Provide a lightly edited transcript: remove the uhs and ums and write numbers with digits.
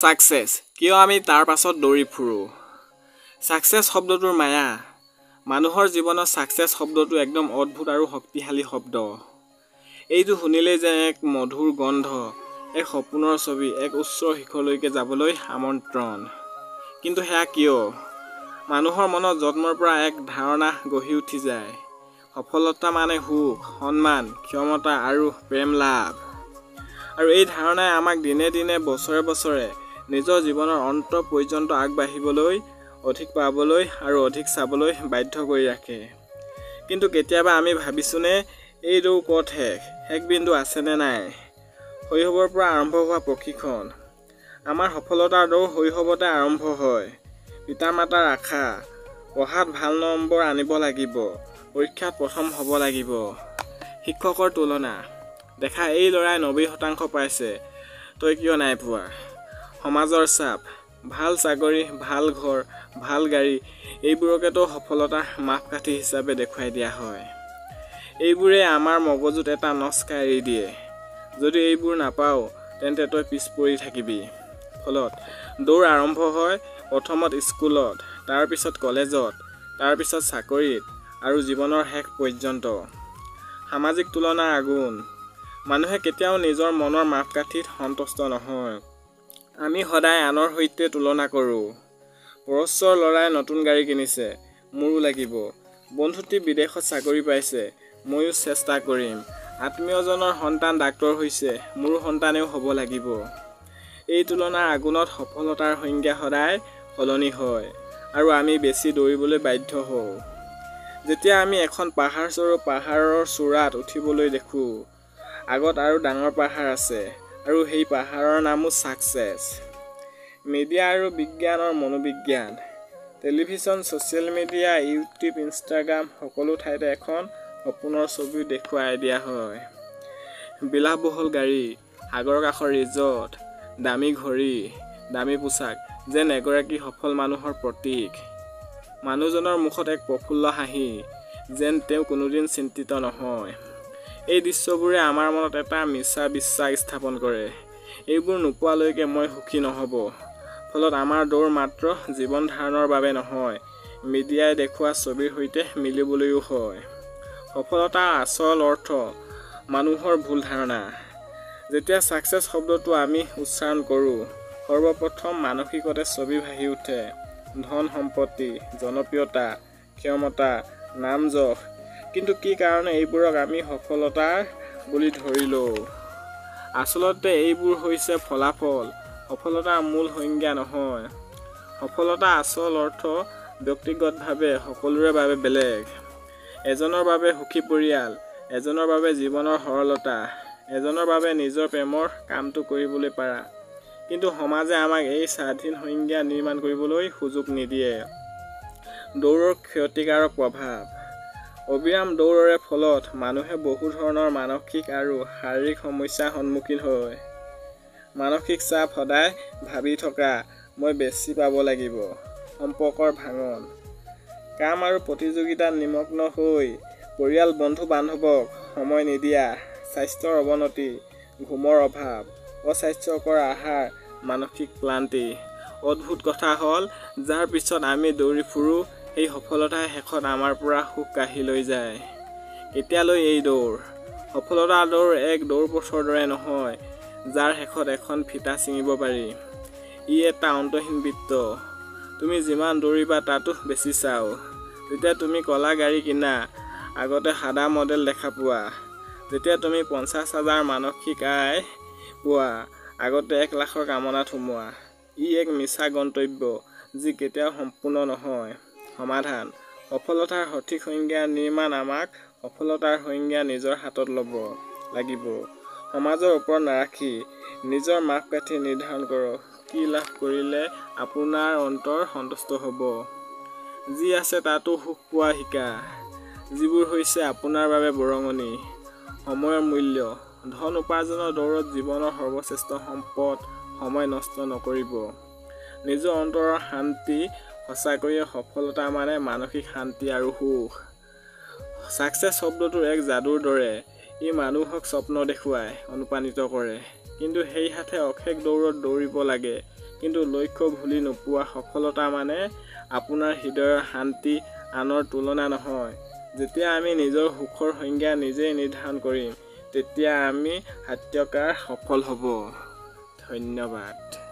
সাকসেছ কিয় আমি তাৰ পাছত দৌৰি ফুৰোঁ। সাকসেছ শব্দটোৰ মায়া। মানুহৰ জীৱনত সাকসেছ শব্দটো একদম অদ্ভুত আৰু শক্তিশালী শব্দ। এইটো শুনিলেই যেন এক মধুৰ গন্ধ, এক সপোনৰ ছবি, এক উচ্চ শিখৰলৈকে যাবলৈ আমন্ত্ৰণ। কিন্তু সেয়া কিয়? মানুহৰ মনত জন্মৰ পৰা এক ধাৰণা গঢ়ি উঠি যায়। সফলতা মানে সুখ, সন্মান, ক্ষমতা আৰু প্ৰেম লাভ। আৰু এই ধাৰণাই আমাক দিনে দিনে বছৰে বছৰে নিজৰ জীৱনৰ অন্ত পৰ্যন্ত আগবাঢ়িবলৈ, অধিক পাবলৈ আৰু অধিক চাবলৈ বাধ্য কৰি ৰাখে। কিন্তু কেতিয়াবা আমি ভাবিছোঁনে এই দৌৰ ক'ত শেষ বিন্দু আছেনে নাই? শৈশৱৰ পৰা আৰম্ভ হোৱা প্ৰশিক্ষণ। আমাৰ সফলতাৰ দৌৰ শৈশৱতে আৰম্ভ হয়। পিতামাতাৰ আশা, পঢ়াত ভাল নম্বৰ আনিব লাগিব, পৰীক্ষাত প্ৰথম হ'ব লাগিব। শিক্ষকৰ তুলনা, দেখা এই ল'ৰাই 90% পাইছে, তই কিয় নাই পোৱা? সমাজৰ চাপ, ভাল চাকৰি, ভাল ঘৰ, ভাল গাড়ী, এইবোৰকেতো সফলতাৰ মাপকাঠি হিচাপে দেখুৱাই দিয়া হয়। এইবোৰে আমাৰ মগজুত এটা নস্কা এৰি দিয়ে। যদি এইবোৰ নাপাওঁ তেন্তে তই পিছ পৰি থাকিবি। ফলত দৌৰ আৰম্ভ হয় প্ৰথমত স্কুলত, তাৰপিছত কলেজত, তাৰপিছত চাকৰিত আৰু জীৱনৰ শেষ পৰ্যন্ত। সামাজিক তুলনাৰ আগুণ। মানুহে কেতিয়াও নিজৰ মনৰ মাপকাঠিত সন্তুষ্ট নহয়। আমি সদায় আনৰ সৈতে তুলনা কৰোঁ। পৰস্পৰ ল'ৰাই নতুন গাড়ী কিনিছে, মোৰো লাগিব। বন্ধুটি বিদেশত চাকৰি পাইছে, ময়ো চেষ্টা কৰিম। আত্মীয়জনৰ সন্তান ডাক্তৰ হৈছে, মোৰো সন্তানেও হ'ব লাগিব। এই তুলনাৰ আগুণত সফলতাৰ সংজ্ঞা সদায় সলনি হয় আৰু আমি বেছি দৌৰিবলৈ বাধ্য হওঁ। যেতিয়া আমি এখন পাহাৰ চৰো, পাহাৰৰ চূড়াত উঠিবলৈ দেখোঁ, আগত আৰু ডাঙৰ পাহাৰ আছে আৰু সেই পাহাৰৰ নামো সাকসেছ। মিডিয়া আৰু বিজ্ঞানৰ মনোবিজ্ঞান। Television, social media, YouTube, Instagram সকলো ঠাইতে এখন সপোনৰ ছবি দেখুৱাই দিয়া হয়। বিলাসবহুল গাড়ী, সাগৰ কাষৰ ৰিজৰ্ট, দামী ঘড়ী, দামী পোছাক, যেন এগৰাকী সফল মানুহৰ প্ৰতীক। মানুহজনৰ মুখত এক প্ৰফুল্ল হাঁহি, যেন তেওঁ কোনোদিন চিন্তিত নহয়। এই দৃশ্যবোৰে আমাৰ মনত এটা মিছা বিশ্বাস স্থাপন কৰে, এইবোৰ নোপোৱালৈকে মই সুখী নহ'ব। ফলত আমাৰ দৌৰ মাত্ৰ জীৱন ধাৰণৰ বাবে নহয়, মিডিয়াই দেখুওৱা ছবিৰ সৈতে মিলিবলৈও হয়। সফলতাৰ আচল অৰ্থ মানুহৰ ভুল ধাৰণা। যেতিয়া সাকসেছ শব্দটো আমি উচ্চাৰণ কৰোঁ, সৰ্বপ্ৰথম মানসিকতে ছবি ভাহি উঠে ধন সম্পত্তি, জনপ্ৰিয়তা, ক্ষমতা, নাম যশ। কিন্তু কি কাৰণে এইবোৰক আমি সফলতাৰ বুলি ধৰি লওঁ? আচলতে এইবোৰ হৈছে ফলাফল, সফলতাৰ মূল সংজ্ঞা নহয়। সফলতাৰ আচল অৰ্থ ব্যক্তিগতভাৱে সকলোৰে বাবে বেলেগ। এজনৰ বাবে সুখী পৰিয়াল, এজনৰ বাবে জীৱনৰ সৰলতা, এজনৰ বাবে নিজৰ প্ৰেমৰ কামটো কৰিবলৈ পাৰা। কিন্তু সমাজে আমাক এই স্বাধীন সংজ্ঞা নিৰ্মাণ কৰিবলৈ সুযোগ নিদিয়ে। দৌৰৰ ক্ষতিকাৰক প্ৰভাৱ। অবিৰাম দৌৰৰে ফলত মানুহে বহু ধৰণৰ মানসিক আৰু শাৰীৰিক সমস্যাৰ সন্মুখীন হয়। মানসিক চাপ, সদায় ভাবি থকা মই বেছি পাব লাগিব, সম্পৰ্কৰ ভাঙন, কাম আৰু প্ৰতিযোগিতাত নিমগ্ন হৈ পৰিয়াল বন্ধু বান্ধৱক সময় নিদিয়া, স্বাস্থ্যৰ অৱনতি, ঘুমৰ অভাৱ, অস্বাস্থ্যকৰ আহাৰ, মানসিক ক্লান্তি। অদ্ভুত কথা হ'ল, যাৰ পিছত আমি দৌৰি ফুৰোঁ, সেই সফলতাই শেষত আমাৰ পৰা সুখ কাঢ়ি লৈ যায়। কেতিয়ালৈ এই দৌৰ? সফলতাৰ দৌৰ এক দৌৰপথৰ দৰে নহয়, যাৰ শেষত এখন ফিতা ছিঙিব পাৰি। ই এটা অন্তহীন বৃত্ত। তুমি যিমান দৌৰিবা তাতো বেছি চাও। যেতিয়া তুমি ক'লা গাড়ী কিনা, আগতে সাদা মডেল দেখা পোৱা। যেতিয়া তুমি 50,000 মানসিক আয় পোৱা, আগতে 1 লাখৰ কামনাত সোমোৱা। ই এক মিছা গন্তব্য, যি কেতিয়াও সম্পূৰ্ণ নহয়। সমাধান: সফলতাৰ সঠিক সংজ্ঞা নিৰ্মাণ। আমাক সফলতাৰ সংজ্ঞা নিজৰ হাতত ল'ব লাগিব। সমাজৰ ওপৰত নাৰাখি নিজৰ মাপকাঠি নিৰ্ধাৰণ কৰক। কি লাভ কৰিলে আপোনাৰ অন্তৰ সন্তুষ্ট হ'ব? যি আছে তাতো সুখ পোৱা শিকা, যিবোৰ হৈছে আপোনাৰ বাবে বৰঙণি। সময়ৰ মূল্য। ধন উপাৰ্জনৰ দৌৰত জীৱনৰ সৰ্বশ্ৰেষ্ঠ সম্পদ সময় নষ্ট নকৰিব। নিজৰ অন্তৰৰ শান্তি। সঁচাকৈয়ে সফলতা মানে মানসিক শান্তি আৰু সুখ। সাকসেছ শব্দটো এক যাদুৰ দৰে। ই মানুহক স্বপ্ন দেখুৱায়, অনুপ্ৰাণিত কৰে। কিন্তু সেই হাতে অশেষ দৌৰত দৌৰিব লাগে। কিন্তু লক্ষ্য ভুলি নোপোৱা সফলতা মানে আপোনাৰ হৃদয়ৰ শান্তি আনৰ তুলনা নহয়। যেতিয়া আমি নিজৰ সুখৰ সংজ্ঞা নিজেই নিৰ্ধাৰণ কৰিম, তেতিয়া আমি সত্যকাৰ সফল হ'ব। ধন্যবাদ।